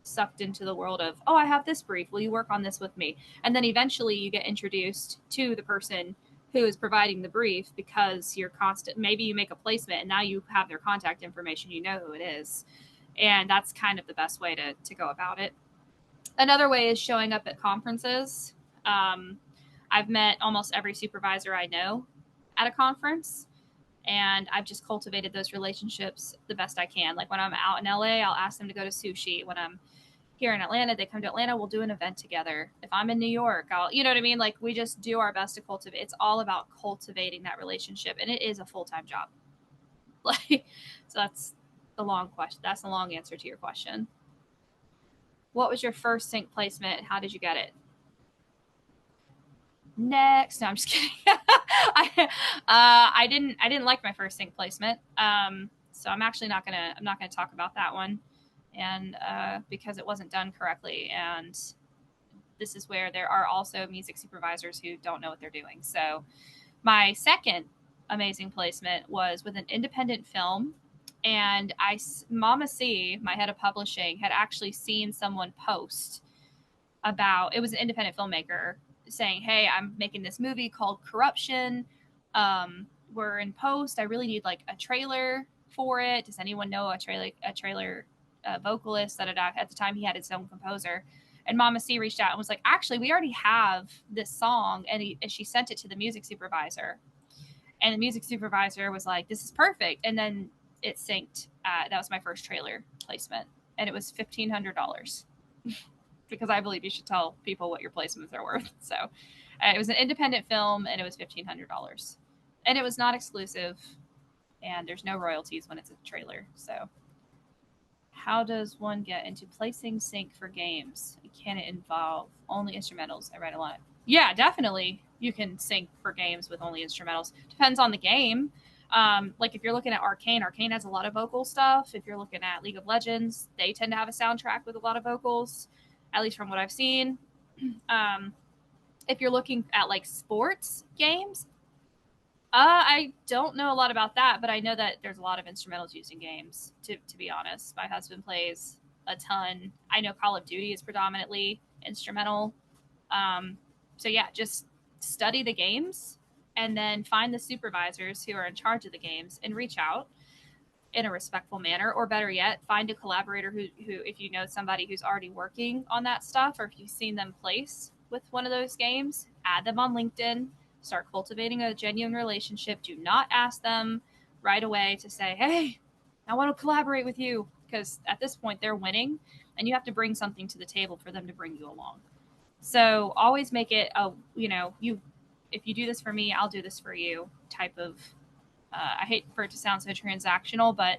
sucked into the world of, oh, I have this brief. Will you work on this with me? And then eventually you get introduced to the person who is providing the brief because you're maybe you make a placement and now you have their contact information. You know who it is. And that's kind of the best way to go about it. Another way is showing up at conferences. I've met almost every supervisor I know at a conference, and I've just cultivated those relationships the best I can. Like when I'm out in LA, I'll ask them to go to sushi. When I'm here in Atlanta, they come to Atlanta, we'll do an event together. If I'm in New York, you know what I mean? Like, we just do our best to cultivate. It's all about cultivating that relationship, and it is a full-time job. Like, so that's the long question. That's the long answer to your question. What was your first sync placement? How did you get it? Next. No, I'm just kidding. I didn't like my first sync placement. So I'm actually not gonna talk about that one, and because it wasn't done correctly. And this is where there are also music supervisors who don't know what they're doing. So my second amazing placement was with an independent film. And Mama C, my head of publishing, had actually seen someone post about, it was an independent filmmaker saying, hey, I'm making this movie called Corruption. We're in post. I really need like a trailer for it. Does anyone know a trailer vocalist that at the time he had his own composer? And Mama C reached out and was like, actually, we already have this song. And she sent it to the music supervisor. And the music supervisor was like, this is perfect. And then it synced. That was my first trailer placement. And it was $1,500 because I believe you should tell people what your placements are worth. So it was an independent film and it was $1,500. And it was not exclusive. And there's no royalties when it's a trailer. So how does one get into placing sync for games? Can it involve only instrumentals? I read a lot. Yeah, definitely. You can sync for games with only instrumentals. Depends on the game. Like if you're looking at Arcane has a lot of vocal stuff. If you're looking at League of Legends, they tend to have a soundtrack with a lot of vocals, at least from what I've seen. If you're looking at like sports games, I don't know a lot about that, but I know that there's a lot of instrumentals used in games, to be honest. My husband plays a ton. I know Call of Duty is predominantly instrumental. So yeah, just study the games and then find the supervisors who are in charge of the games and reach out in a respectful manner, or better yet, find a collaborator who if you know somebody who's already working on that stuff, or if you've seen them place with one of those games, add them on LinkedIn. Start cultivating a genuine relationship. Do not ask them right away to say, hey, I want to collaborate with you, because at this point they're winning and you have to bring something to the table for them to bring you along. So always make it a, if you do this for me, I'll do this for you type of, I hate for it to sound so transactional, but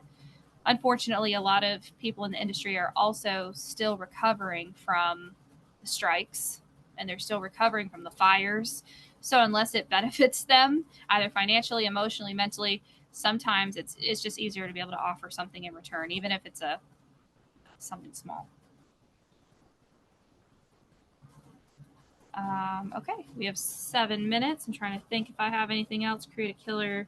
unfortunately a lot of people in the industry are also still recovering from the strikes, and they're still recovering from the fires. So unless it benefits them, either financially, emotionally, mentally, sometimes it's just easier to be able to offer something in return, even if it's something small. Okay, we have 7 minutes. I'm trying to think if I have anything else. Create a killer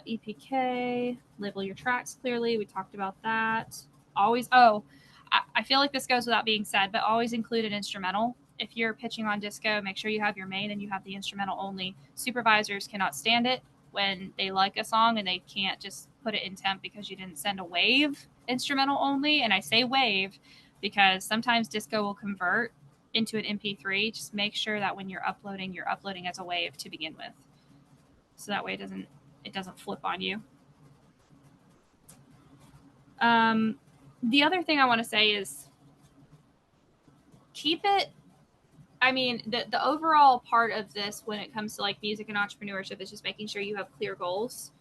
EPK, label your tracks clearly. We talked about that. Always, I feel like this goes without being said, but always include an instrumental. If you're pitching on disco, make sure you have your main and you have the instrumental only. Supervisors cannot stand it when they like a song and they can't just put it in temp because you didn't send a wave instrumental only. And I say wave because sometimes disco will convert into an MP3. Just make sure that when you're uploading as a wave to begin with. So that way it doesn't flip on you. The other thing I want to say is keep it. I mean, the overall part of this when it comes to like music and entrepreneurship is just making sure you have clear goals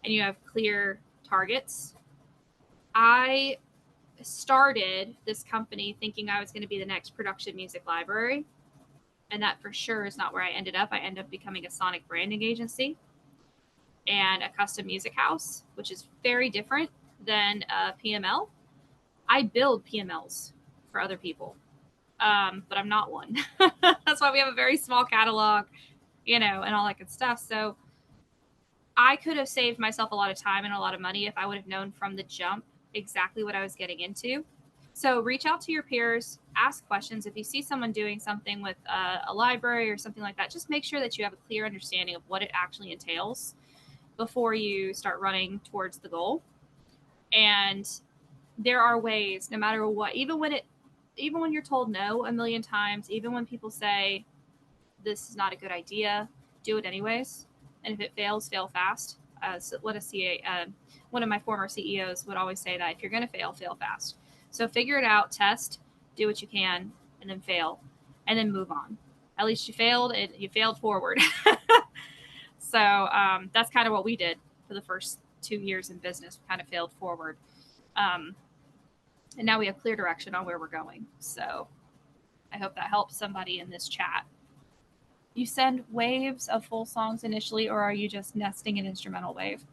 and you have clear targets. I started this company thinking I was going to be the next production music library, and that for sure is not where I ended up. I ended up becoming a sonic branding agency and a custom music house, which is very different than a PML. I build PMLs for other people. But I'm not one. That's why we have a very small catalog, and all that good stuff. So I could have saved myself a lot of time and a lot of money if I would have known from the jump exactly what I was getting into. So reach out to your peers, ask questions. If you see someone doing something with a library or something like that, just make sure that you have a clear understanding of what it actually entails before you start running towards the goal. And there are ways, no matter what, even when you're told no a million times, even when people say this is not a good idea, do it anyways. And if it fails, fail fast. So one of my former CEOs would always say that if you're going to fail, fail fast. So figure it out, test, do what you can, and then fail, and then move on. At least you failed, and you failed forward. So that's kind of what we did for the first 2 years in business. We kind of failed forward. And now we have clear direction on where we're going. So I hope that helps somebody in this chat. You send waves of full songs initially, or are you just nesting an instrumental wave?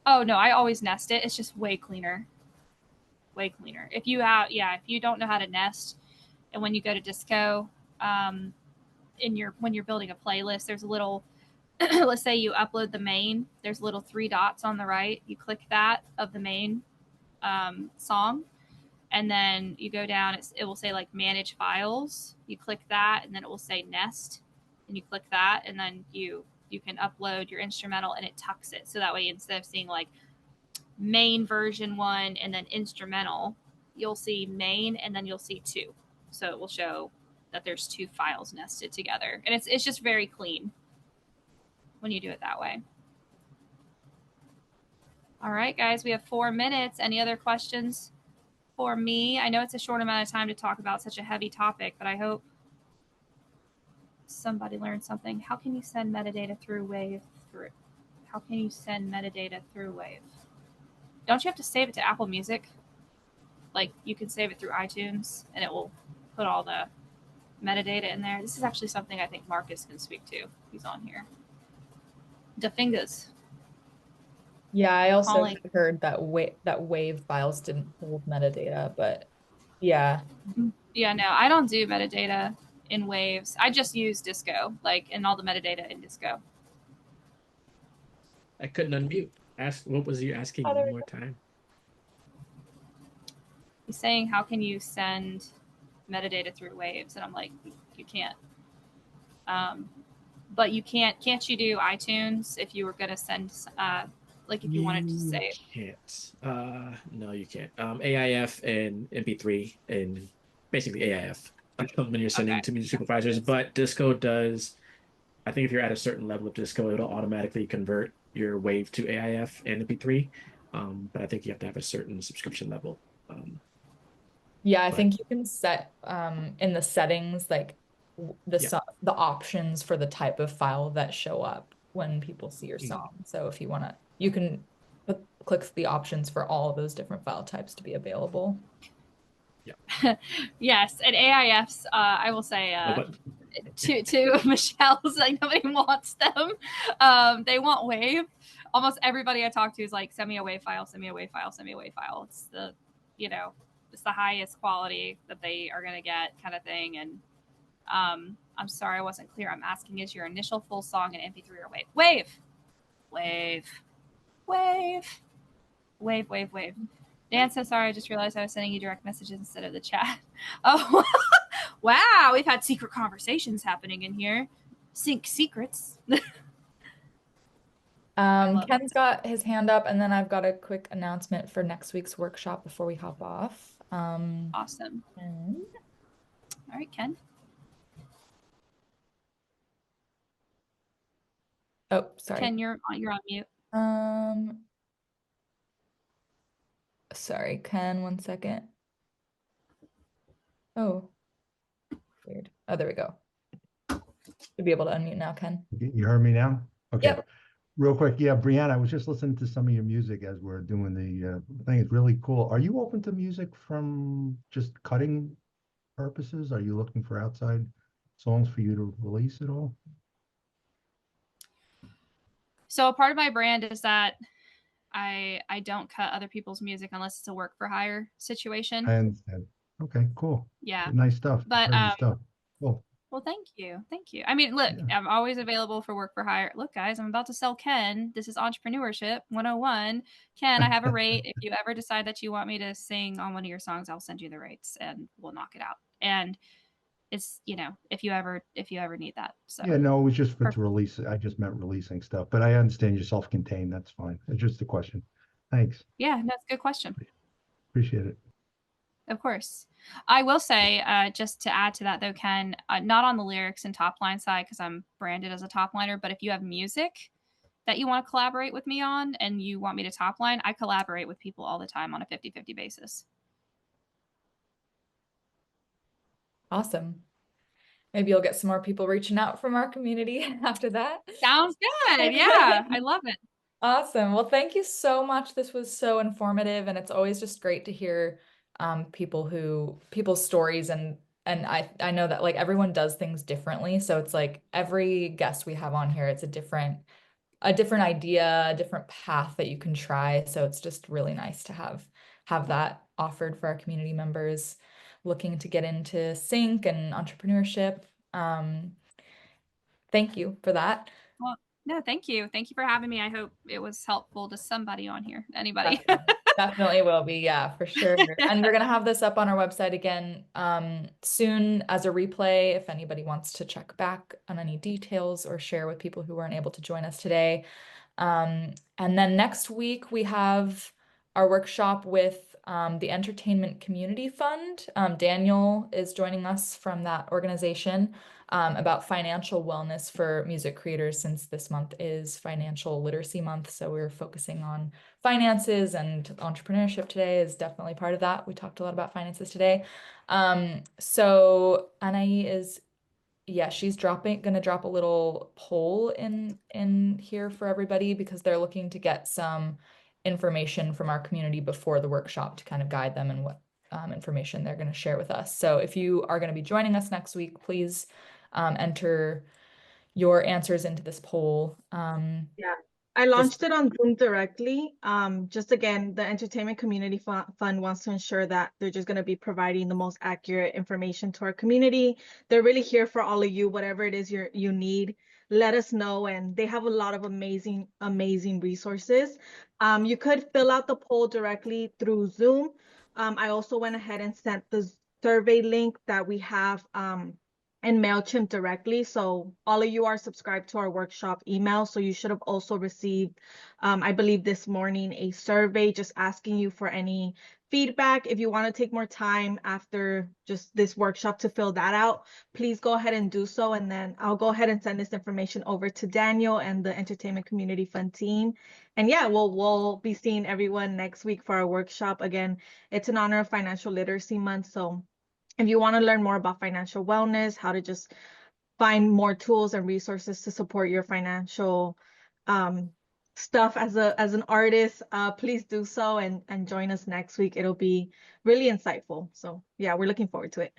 Oh, no, I always nest it. It's just way cleaner. Way cleaner. If you don't know how to nest, and when you go to disco, when you're building a playlist, there's a little, let's say you upload the main, there's little 3 dots on the right. You click that of the main song, and then you go down, it will say like manage files. You click that, and then it will say nest, and you click that, and then you can upload your instrumental, and it tucks it. So that way, instead of seeing like main version 1 and then instrumental, you'll see main, and then you'll see 2. So it will show that there's 2 files nested together. And it's just very clean when you do it that way. All right, guys, we have 4 minutes. Any other questions for me? I know it's a short amount of time to talk about such a heavy topic, but I hope somebody learned something. How can you send metadata through Wave? How can you send metadata through Wave? Don't you have to save it to Apple Music? Like, you can save it through iTunes, and it will put all the metadata in there. This is actually something I think Marcus can speak to. He's on here. The fingers.
Yeah, I also
Holly.
heard that Wave files didn't hold metadata, but yeah.
Yeah, no, I don't do metadata in Waves. I just use Disco, like, and all the metadata in Disco.
I couldn't unmute. What was you asking one more time?
He's saying, how can you send metadata through Waves? And I'm like, you can't. But you can't you do iTunes if you were going to send, like if you wanted to save?
Can't. No, you can't. AIF and MP3 and basically AIF when you're sending to music supervisors. But Disco does, I think if you're at a certain level of Disco, it'll automatically convert your Wave to AIF and MP3. But I think you have to have a certain subscription level.
Yeah, I think you can set in the settings like the options for the type of file that show up when people see your song. So if you want to, you can click the options for all of those different file types to be available.
Yeah.
Yes, and AIFs, I will say to Michelle's, like, nobody wants them. They want Wave. Almost everybody I talk to is like, send me a Wave file, send me a Wave file, send me a Wave file. It's the, it's the highest quality that they are going to get, kind of thing. And I'm sorry I wasn't clear. I'm asking, is your initial full song in MP3 or Wave? Wave. Wave. Wave. Wave, wave, wave. Dan, so sorry. I just realized I was sending you direct messages instead of the chat. Oh, wow. We've had secret conversations happening in here. Sync secrets.
Ken's got his hand up, and then I've got a quick announcement for next week's workshop before we hop off.
Awesome. All right, Ken.
Oh, sorry.
Ken, you're on mute.
Sorry, Ken, 1 second. Oh, weird. Oh, there we go. You'll be able to unmute now, Ken.
You heard me now? Okay.
Yep.
Real quick, yeah, Brianna, I was just listening to some of your music as we're doing the thing. It's really cool. Are you open to music from just cutting purposes? Are you looking for outside songs for you to release at all?
So a part of my brand is that I don't cut other people's music unless it's a work for hire situation.
I understand. Okay, cool.
Yeah.
Nice stuff.
But
Very good stuff. Cool.
Well, thank you. Thank you. I mean, look,
Yeah.
I'm always available for work for hire. Look, guys, I'm about to sell Ken. This is Entrepreneurship 101. Ken, I have a rate. If you ever decide that you want me to sing on one of your songs, I'll send you the rates and we'll knock it out. And it's, if you ever need that. So
Yeah, no, it was just to release it. I just meant releasing stuff, but I understand you're self-contained. That's fine. It's just a question. Thanks.
Yeah, that's a good question.
Appreciate it.
Of course. I will say, just to add to that though, Ken, not on the lyrics and top line side, because I'm branded as a top liner, but if you have music that you want to collaborate with me on and you want me to top line, I collaborate with people all the time on a 50-50 basis.
Awesome. Maybe you'll get some more people reaching out from our community after that.
Sounds good. Yeah, I love it.
Awesome. Well, thank you so much. This was so informative, and it's always just great to hear people's stories, and I know that like everyone does things differently. So it's like every guest we have on here, it's a different idea, a different path that you can try. So it's just really nice to have that offered for our community members looking to get into sync and entrepreneurship. Thank you for that.
Well, no, thank you. Thank you for having me. I hope it was helpful to somebody on here. Anybody.
Definitely will be. Yeah, for sure. And we're going to have this up on our website again soon as a replay if anybody wants to check back on any details or share with people who weren't able to join us today. And then next week we have our workshop with the Entertainment Community Fund. Daniel is joining us from that organization about financial wellness for music creators, since this month is Financial Literacy Month. So we're focusing on finances, and entrepreneurship today is definitely part of that. We talked a lot about finances today. So Anaí is, yeah, she's gonna drop a little poll in here for everybody, because they're looking to get some information from our community before the workshop to kind of guide them in what information they're going to share with us. So if you are going to be joining us next week, please enter your answers into this poll.
Yeah, I launched it on Zoom directly. Just again, the Entertainment Community Fund wants to ensure that they're just going to be providing the most accurate information to our community. They're really here for all of you, whatever it is you need, let us know. And they have a lot of amazing resources. You could fill out the poll directly through Zoom. I also went ahead and sent the survey link that we have and MailChimp directly. So all of you are subscribed to our workshop email. So you should have also received, I believe this morning, a survey just asking you for any feedback. If you want to take more time after just this workshop to fill that out, please go ahead and do so. And then I'll go ahead and send this information over to Daniel and the Entertainment Community Fund team. And yeah, we'll be seeing everyone next week for our workshop. Again, it's in honor of Financial Literacy Month. So if you want to learn more about financial wellness, how to just find more tools and resources to support your financial stuff as an artist, please do so and join us next week. It'll be really insightful. So yeah, we're looking forward to it.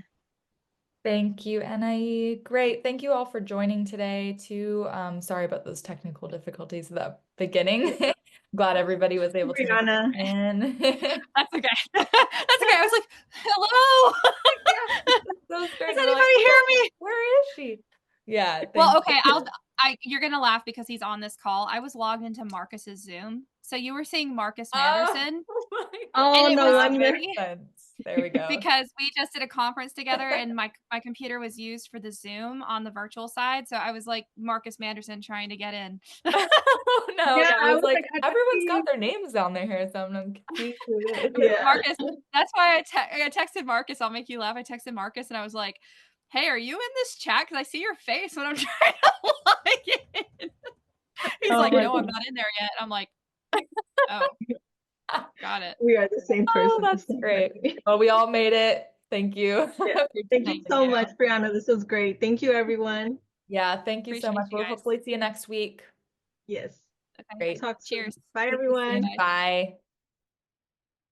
Thank you, Anaí. Great. Thank you all for joining today too. Sorry about those technical difficulties at the beginning. Glad everybody was able to
Brianna.
in.
That's okay. That's okay. I was like, hello.
So
Does anybody hear me?
Where is she? Yeah.
Well, okay. You're gonna laugh because he's on this call. I was logged into Marcus's Zoom, so you were seeing Marcus Manderson.
Oh, no wonder.
There we go.
Because we just did a conference together, and my computer was used for the Zoom on the virtual side. So I was like Marcus Manderson trying to get in.
No,
Yeah,
I was like,
I
everyone's got their names down there here, so I'm confused.
Yeah.
Marcus, that's why I texted Marcus. I'll make you laugh. I texted Marcus and I was like, hey, are you in this chat? Because I see your face when I'm trying to log in. He's like, no, I'm not in there yet. I'm like, oh, got it.
We are the same person.
Oh, that's great. Well, we all made it. Thank you.
Yeah. Thank you so much, Brianna. This was great. Thank you, everyone.
Yeah, thank you so
Appreciate
much.
you
We'll
guys.
hopefully see you next week.
Yes.
Okay.
Great.
Talk soon.
Cheers.
Bye, everyone.
Bye.